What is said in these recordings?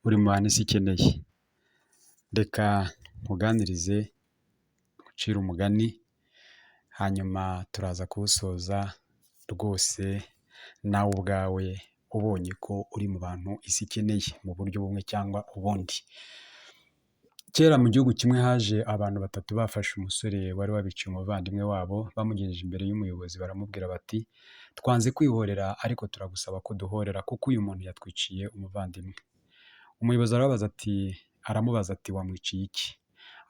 uri mu bantu isi ikeneye. Reka nkuganirize, nkucire umugani, hanyuma turaza kuwusoza rwose nawe ubwawe ubonye ko uri mu bantu isi ikeneye mu buryo bumwe cyangwa ubundi. Kera mu gihugu kimwe haje abantu batatu bafashe umusore wari wabiciye umuvandimwe wabo, bamugejeje imbere y'umuyobozi baramubwira bati twanze kwihorera ariko turagusaba ko duhorera kuko uyu muntu yatwiciye umuvandimwe. Umuyobozi aramubaza ati wamwiciye iki?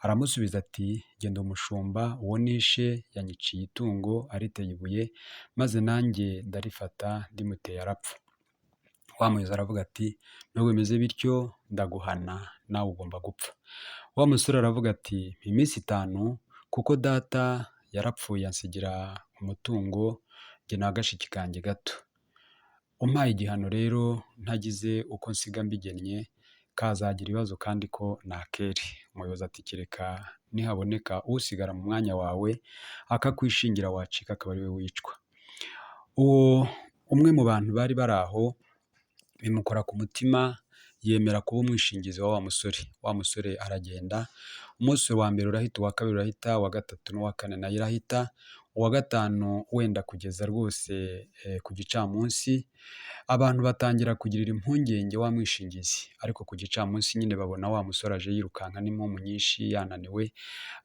Aramusubiza ati genda umushumba uwo nishe yanyiciye itungo ariteye ibuye maze nanjye ndarifata ndimuteye arapfa. Wa muyobozi aravuga ati nubwo bimeze bityo ndaguhana nawe ugomba gupfa. Wa musore aravuga ati iminsi 5 kuko data yarapfuye ansigira umutungo njye n'agashiki kanjye gato. Umpaye igihano rero ntagize uko nsiga mbigennye kazagira ibibazo kandi ko nakere. Umuyobozi ati kereka nihaboneka usigara mu mwanya wawe akakwishingira wacika akaba ari we wicwa. Uwo umwe mu bantu bari bari aho bimukora ku mutima yemera kuba umwishingizi wa wa musore. Wa musore aragenda, umunsi wa mbere urahita, uwa kabiri urahita, uwa gatatu n'uwa kane nayo irahita, uwa gatanu wenda kugeza rwose ku gicamunsi abantu batangira kugirira impungenge wa mwishingizi, ariko ku gicamunsi nyine babona wa musore aje yirukanka n'impumu nyinshi yananiwe,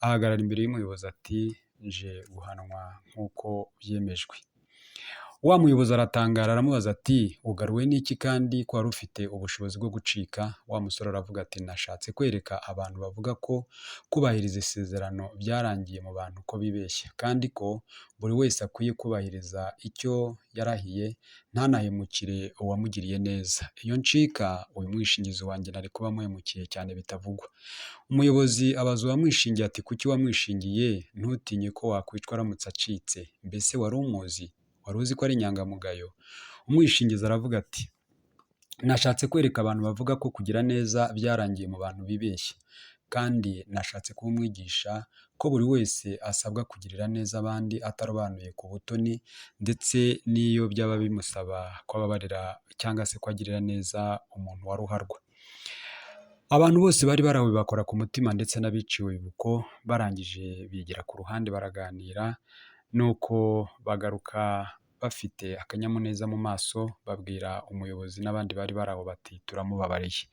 ahagarara imbere y'umuyobozi ati nje guhanwa nk'uko byemejwe. Wa muyobozi aratangara aramubaza ati ugaruwe n'iki kandi ko wari ufite ubushobozi bwo gucika? Wa musore aravuga ati nashatse kwereka abantu bavuga ko kubahiriza isezerano byarangiye mu bantu ko bibeshya, kandi ko buri wese akwiye kubahiriza icyo yarahiye ntanahemukire uwamugiriye neza. Iyo ncika uyu mwishingizi wanjye nari kuba muhemukiye cyane bitavugwa. Umuyobozi abaza uwamwishingiye ati kuki wamwishingiye ntutinye ko wakwicwa aramutse acitse? Mbese wari umuzi? Wari uzi ko ari inyangamugayo? Umwishingizi aravuga ati nashatse kwereka abantu bavuga ko kugira neza byarangiye mu bantu bibeshya, kandi nashatse kumwigisha ko buri wese asabwa kugirira neza abandi atarobanuye ku butoni, ndetse n'iyo byaba bimusaba ko ababarira cyangwa se ko agirira neza umuntu wa ruharwa. Abantu bose bari barawe bakora ku mutima ndetse n'abiciwe ibuko, barangije bigira ku ruhande baraganira, nuko bagaruka bafite akanyamuneza mu maso babwira umuyobozi n'abandi bari baraho bati turamubabariye.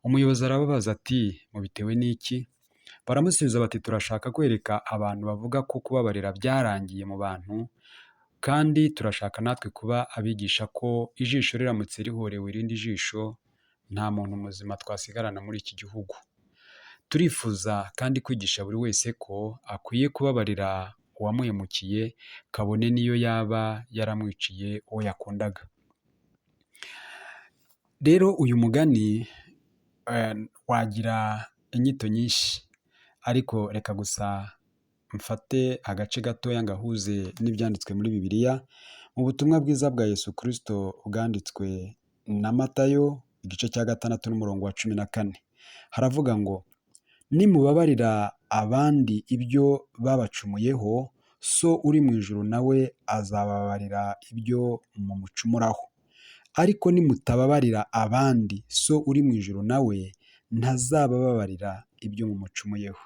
Umuyobozi arababaza ati mubitewe n'iki? Baramusubiza bati turashaka kwereka abantu bavuga ko kubabarira byarangiye mu bantu, kandi turashaka natwe kuba abigisha ko ijisho riramutse rihorewe irindi jisho nta muntu muzima twasigarana muri iki gihugu. Turifuza kandi kwigisha buri wese ko akwiye kubabarira uwamuhemukiye kabone niyo yaba yaramwiciye uwo yakundaga. Rero uyu mugani wagira inyito nyinshi, ariko reka gusa mfate agace gatoya ngahuze n'ibyanditswe muri Bibiliya mu butumwa bwiza bwa Yesu Kristo bwanditswe na Matayo igice cya 6 n'umurongo wa 14. Haravuga ngo nimubabarira abandi ibyo babacumuyeho, so uri mu ijuru nawe azababarira ibyo mumucumuraho. Ariko nimutababarira abandi, so uri mu ijuru nawe ntazababarira ibyo mumucumuyeho.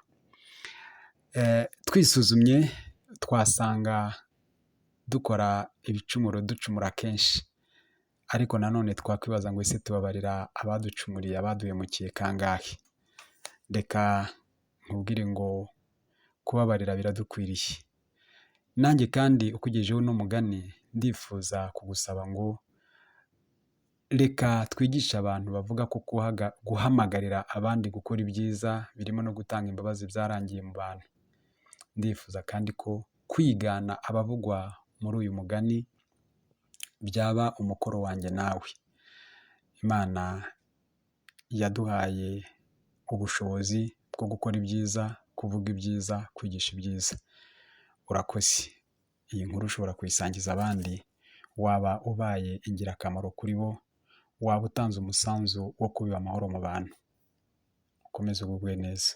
Twisuzumye twasanga dukora ibicumuro ducumura kenshi, ariko nanone twakwibaza ngo ese tubabarira abaducumuriye, abaduhemukiye kangahe? Reka nkubwire ngo kubabarira biradukwiriye. Nanjye kandi ukugejeho uno mugani ndifuza kugusaba ngo reka twigishe abantu bavuga ko guhamagarira abandi gukora ibyiza birimo no gutanga imbabazi byarangiye mu bantu. Ndifuza kandi ko kwigana abavugwa muri uyu mugani byaba umukoro wanjye nawe. Imana yaduhaye ubushobozi bwo gukora ibyiza, kuvuga ibyiza, kwigisha ibyiza. Urakoze. Iyi nkuru ushobora kuyisangiza abandi, waba ubaye ingirakamaro kuri bo, waba utanze umusanzu wo kubiba amahoro mu bantu. Ukomeze ugubwe neza.